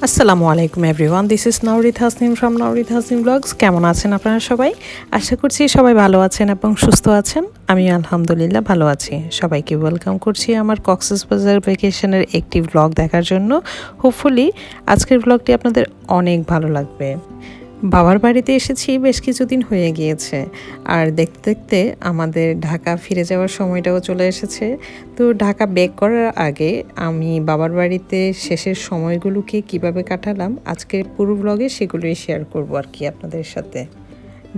AssalamuAlaikum everyone, this is NowridHasnin from NowridHasnin vlogs. কেমন আছেন আপনারা সবাই? আশা করছি সবাই ভালো আছেন এবং সুস্থ আছেন। আমি আলহামদুলিল্লাহ ভালো আছি। সবাইকে ওয়েলকাম করছি আমার কক্সবাজার ভ্যাকেশনের একটি ভ্লগ দেখার জন্য। হোপফুলি আজকের ভ্লগটি আপনাদের অনেক ভালো লাগবে। বাবার বাড়িতে এসেছি বেশ কিছুদিন হয়ে গিয়েছে, আর দেখতে দেখতে আমাদের ঢাকা ফিরে যাওয়ার সময়টাও চলে এসেছে। তো ঢাকা ব্যাক করার আগে আমি বাবার বাড়িতে শেষের সময়গুলোকে কিভাবে কাটালাম আজকের পুরো ব্লগে সেগুলোই শেয়ার করব আর কি আপনাদের সাথে।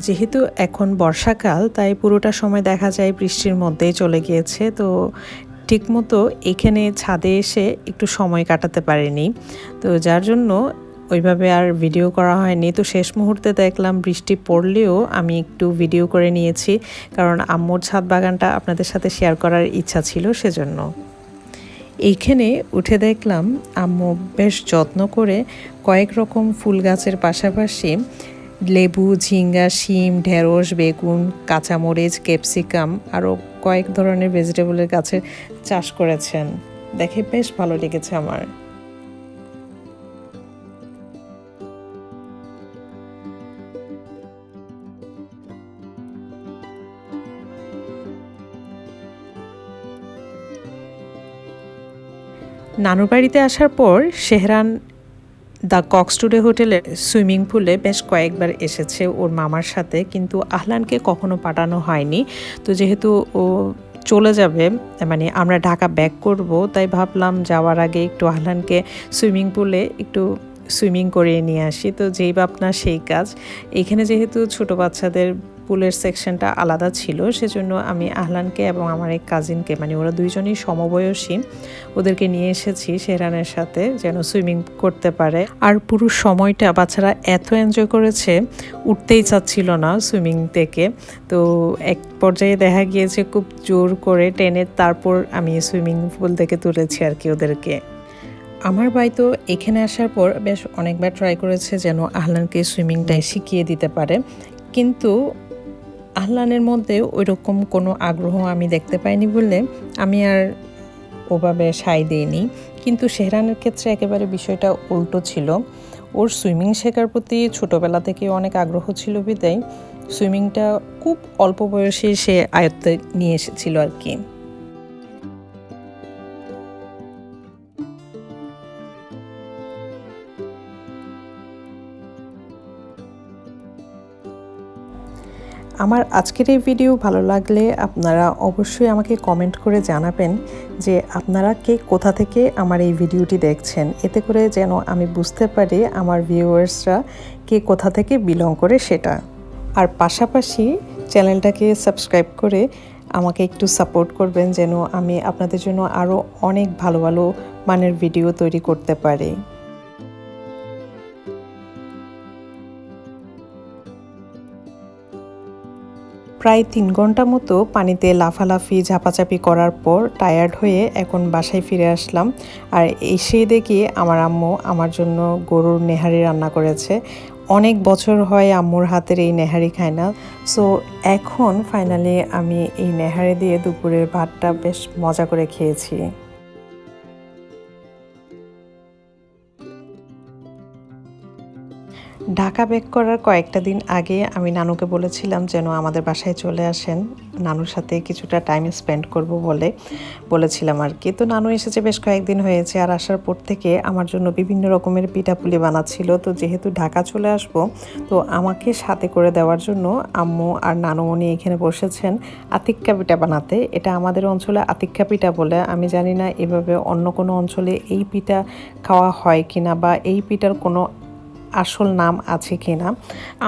যেহেতু এখন বর্ষাকাল, তাই পুরোটা সময় দেখা যায় বৃষ্টির মধ্যেই চলে গিয়েছে। তো ঠিকমতো এখানে ছাদে এসে একটু সময় কাটাতে পারিনি, তো যার জন্য ওইভাবে আর ভিডিও করা হয়নি। তো শেষ মুহূর্তে দেখলাম বৃষ্টি পড়লেও আমি একটু ভিডিও করে নিয়েছি, কারণ আম্মুর ছাদ বাগানটা আপনাদের সাথে শেয়ার করার ইচ্ছা ছিল সেজন্য। এইখানে উঠে দেখলাম আম্মু বেশ যত্ন করে কয়েক রকম ফুল গাছের পাশাপাশি লেবু, ঝিঙ্গা, শিম, ঢেঁড়স, বেগুন, কাঁচামরিচ, ক্যাপসিকাম আরও কয়েক ধরনের ভেজিটেবলের গাছের চাষ করেছেন। দেখে বেশ ভালো লেগেছে আমার। নানুর বাড়িতে আসার পর শেহরান দ্য কক্সটুডে হোটেলের সুইমিং পুলে বেশ কয়েকবার এসেছে ওর মামার সাথে, কিন্তু আহলানকে কখনো পাঠানো হয়নি। তো যেহেতু ও চলে যাবে, মানে আমরা ঢাকা ব্যাক করব, তাই ভাবলাম যাওয়ার আগে একটু আহলানকে সুইমিং পুলে একটু সুইমিং করিয়ে নিয়ে আসি। তো যেই ভাবনা সেই কাজ। এখানে যেহেতু ছোটো বাচ্চাদের পুলের সেকশনটা আলাদা ছিল, সেজন্য আমি আহলানকে এবং আমার এক কাজিনকে, মানে ওরা দুইজনই সমবয়সী, ওদেরকে নিয়ে এসেছি শেহরানের সাথে যেন সুইমিং করতে পারে। আর পুরো সময়টা বাচ্চারা এত এনজয় করেছে, উঠতেই চাচ্ছিল না সুইমিং থেকে। তো এক পর্যায়ে দেখা গিয়েছে খুব জোর করে টেনে তারপর আমি সুইমিং পুল থেকে তুলেছি আর কি ওদেরকে। আমার ভাই তো এখানে আসার পর বেশ অনেকবার ট্রাই করেছে যেন আহলানকে সুইমিংটাই শিখিয়ে দিতে পারে, কিন্তু আহলানের মধ্যে ওইরকম কোনো আগ্রহ আমি দেখতে পাইনি বলে আমি আর ওভাবে সায় দিইনি। কিন্তু শেহরানের ক্ষেত্রে একেবারে বিষয়টা উল্টো ছিল। ওর সুইমিং শেখার প্রতি ছোটোবেলা থেকে অনেক আগ্রহ ছিল বিদায় সুইমিংটা খুব অল্প বয়সে সে আয়ত্তে নিয়ে এসেছিল আর কি। আমার আজকের এই ভিডিও ভালো লাগলে আপনারা অবশ্যই আমাকে কমেন্ট করে জানাবেন যে আপনারা কে কোথা থেকে আমার এই ভিডিওটি দেখছেন, এতে করে যেন আমি বুঝতে পারি আমার ভিউয়ার্সরা কে কোথা থেকে বিলং করে সেটা। আর পাশাপাশি চ্যানেলটাকে সাবস্ক্রাইব করে আমাকে একটু সাপোর্ট করবেন যেন আমি আপনাদের জন্য আরও অনেক ভালো ভালো মানের ভিডিও তৈরি করতে পারি। প্রায় 3 ঘন্টা মতো পানিতে লাফালাফি ঝাপাঝাপি করার পর টায়ার্ড হয়ে এখন বাসায় ফিরে আসলাম। আর এসে দেখি আমার আম্মু আমার জন্য গরুর নেহারি রান্না করেছে। অনেক বছর হয় আম্মুর হাতের এই নেহারি খায় না। সো এখন ফাইনালি আমি এই নেহারি দিয়ে দুপুরের ভাতটা বেশ মজা করে খেয়েছি। ঢাকা ব্যাক করার কয়েকটা দিন আগে আমি নানুকে বলেছিলাম যেন আমাদের বাসায় চলে আসেন, নানুর সাথে কিছুটা টাইম স্পেন্ড করব বলেছিলাম আর কি। তো নানু এসেছে বেশ কয়েকদিন হয়েছে, আর আসার পর থেকে আমার জন্য বিভিন্ন রকমের পিঠাপুলি বানাচ্ছিল। তো যেহেতু ঢাকা চলে আসব, তো আমাকে সাথে করে দেওয়ার জন্য আম্মু আর নানুমণি এখানে বসেছেন আতিক্কা পিঠা বানাতে। এটা আমাদের অঞ্চলে আতিক্কা পিঠা বলে, আমি জানি না এভাবে অন্য কোনো অঞ্চলে এই পিঠা খাওয়া হয় কিনা বা এই পিঠার কোনো আসল নাম আছে কিনা।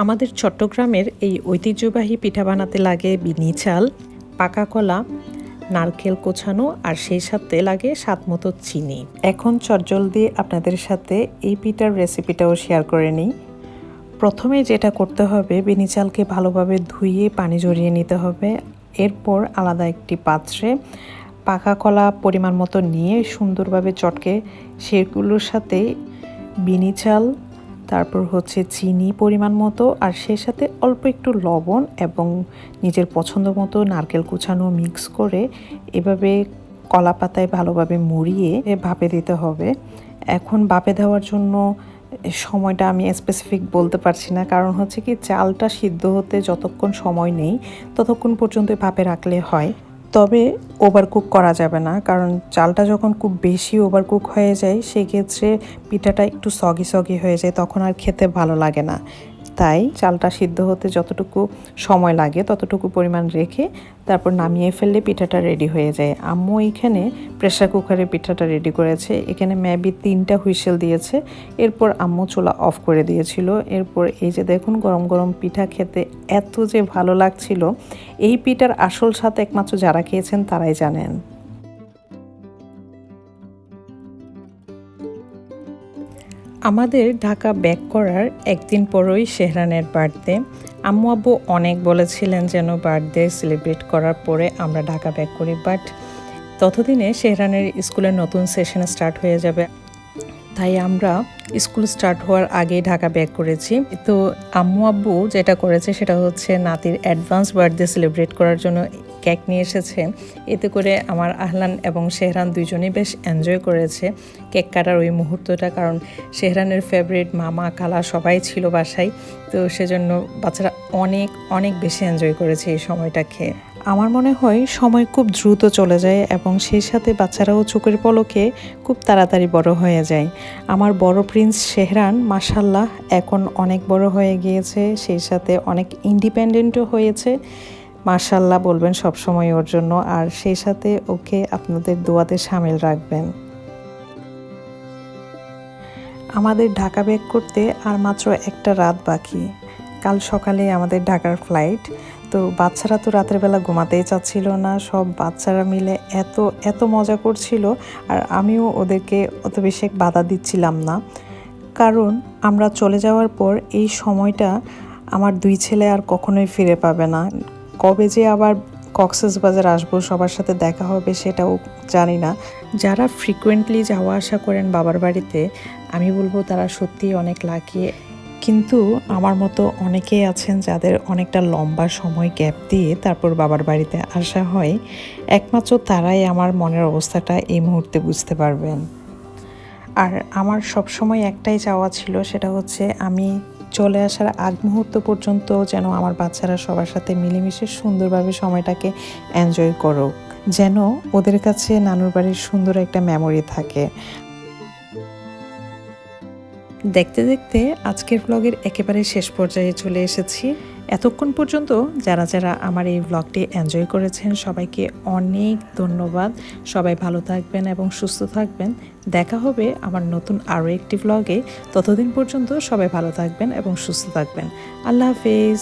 আমাদের চট্টগ্রামের এই ঐতিহ্যবাহী পিঠা বানাতে লাগে বিনি চাল, পাকা কলা, নারকেল কোচানো আর সেই সাথে লাগে স্বাদমতো চিনি। এখন চটজলদি আপনাদের সাথে এই পিঠার রেসিপিটাও শেয়ার করে নিই। প্রথমে যেটা করতে হবে, বিনি চালকে ভালোভাবে ধুয়ে পানি ঝরিয়ে নিতে হবে। এরপর আলাদা একটি পাত্রে পাকা কলা পরিমাণ মতো নিয়ে সুন্দরভাবে চটকে সেগুলোর সাথে বিনি চাল, তারপর হচ্ছে চিনি পরিমাণ মতো, আর সেই সাথে অল্প একটু লবণ এবং নিজের পছন্দ মতো নারকেল কুচানো মিক্স করে এভাবে কলা পাতায় ভালোভাবে মুড়িয়ে ভাপে দিতে হবে। এখন ভাপে দেওয়ার জন্য সময়টা আমি স্পেসিফিক বলতে পারছি না, কারণ হচ্ছে কি চালটা সিদ্ধ হতে যতক্ষণ সময় নেই ততক্ষণ পর্যন্ত ভাপে রাখলে হয়। তবে ওভারকুক করা যাবে না, কারণ চালটা যখন খুব বেশি ওভারকুক হয়ে যায় সেক্ষেত্রে পিঠাটা একটু সগি সগি হয়ে যায়, তখন আর খেতে ভালো লাগে না। তাই চালটা সিদ্ধ হতে যতটুকু সময় লাগে ততটুকু পরিমাণ রেখে তারপর নামিয়ে ফেললে পিঠাটা রেডি হয়ে যায়। আম্মু এখানে প্রেসার কুকারে পিঠাটা রেডি করেছে। এখানে মেবি 3টা হুইসেল দিয়েছে। এরপর আম্মু চুলা অফ করে দিয়েছিল। এরপর এই যে দেখুন গরম গরম পিঠা খেতে এত যে ভালো লাগছিল। এই পিঠার আসল স্বাদ একমাত্র যারা খেয়েছেন তারাই জানেন। আমাদের ঢাকা ব্যাক করার একদিন পরই শেহরানের বার্থডে। আম্মু আব্বু অনেক বলেছিলেন যেন বার্থডে সেলিব্রেট করার পরে আমরা ঢাকা ব্যাক করি, বাট ততদিনে শেহরানের স্কুলের নতুন সেশন স্টার্ট হয়ে যাবে। তাই আমরা স্কুল স্টার্ট হওয়ার আগেই ঢাকা ব্যাক করেছি। তো আম্মু আব্বু যেটা করেছে সেটা হচ্ছে নাতির অ্যাডভান্স বার্থডে সেলিব্রেট করার জন্য কেক নিয়ে এসেছে। এতে করে আমার আহলান এবং শেহরান দুইজনেই বেশ এনজয় করেছে কেক কাটার ওই মুহূর্তটা, কারণ শেহরানের ফেভারিট মামা খালা সবাই ছিল বাসায়। তো সেজন্য বাচ্চারা অনেক অনেক বেশি এনজয় করেছে এই সময়টা খেয়ে। আমার মনে হয় সময় খুব দ্রুত চলে যায় এবং সেই সাথে বাচ্চারাও চোখের পলকে খুব তাড়াতাড়ি বড় হয়ে যায়। আমার বড় প্রিন্স শেহরান মাশাল্লাহ এখন অনেক বড় হয়ে গিয়েছে, সেই সাথে অনেক ইন্ডিপেন্ডেন্টও হয়েছে। মাশাল্লাহ বলবেন সবসময় ওর জন্য, আর সেই সাথে ওকে আপনাদের দোয়াতে শামিল রাখবেন। আমাদের ঢাকা ব্যাক করতে আর মাত্র একটা রাত বাকি। কাল সকালে আমাদের ঢাকার ফ্লাইট। তো বাচ্চারা তো রাতের বেলা ঘুমাতেই চাচ্ছিল না, সব বাচ্চারা মিলে এত এত মজা করছিল, আর আমিও ওদেরকে অত বেশি বাধা দিচ্ছিলাম না, কারণ আমরা চলে যাওয়ার পর এই সময়টা আমার 2 ছেলে আর কখনোই ফিরে পাবে না। কবে যে আবার কক্সবাজার আসবো, সবার সাথে দেখা হবে সেটাও জানি না। যারা ফ্রিকুয়েন্টলি যাওয়া আসা করেন বাবার বাড়িতে, আমি বলবো তারা সত্যিই অনেক লাকি। কিন্তু আমার মতো অনেকেই আছেন যাদের অনেকটা লম্বা সময় গ্যাপ দিয়ে তারপর বাবার বাড়িতে আসা হয়। একমাত্র তারাই আমার মনের অবস্থাটা এই মুহূর্তে বুঝতে পারবেন। আর আমার সবসময় একটাই চাওয়া ছিল, সেটা হচ্ছে আমি চলে আসার আগ মুহূর্ত পর্যন্ত যেন আমার বাচ্চারা সবার সাথে মিলেমিশে সুন্দরভাবে সময়টাকে এনজয় করুক, যেন ওদের কাছে নানুর বাড়ির সুন্দর একটা মেমোরি থাকে। দেখতে দেখতে আজকের ব্লগের একেবারে শেষ পর্যায়ে চলে এসেছি। এতক্ষণ পর্যন্ত যারা যারা আমার এই ব্লগটি এনজয় করেছেন সবাইকে অনেক ধন্যবাদ। সবাই ভালো থাকবেন এবং সুস্থ থাকবেন। দেখা হবে আমার নতুন আরও একটি ব্লগে। ততদিন পর্যন্ত সবাই ভালো থাকবেন এবং সুস্থ থাকবেন। আল্লাহ হাফেজ।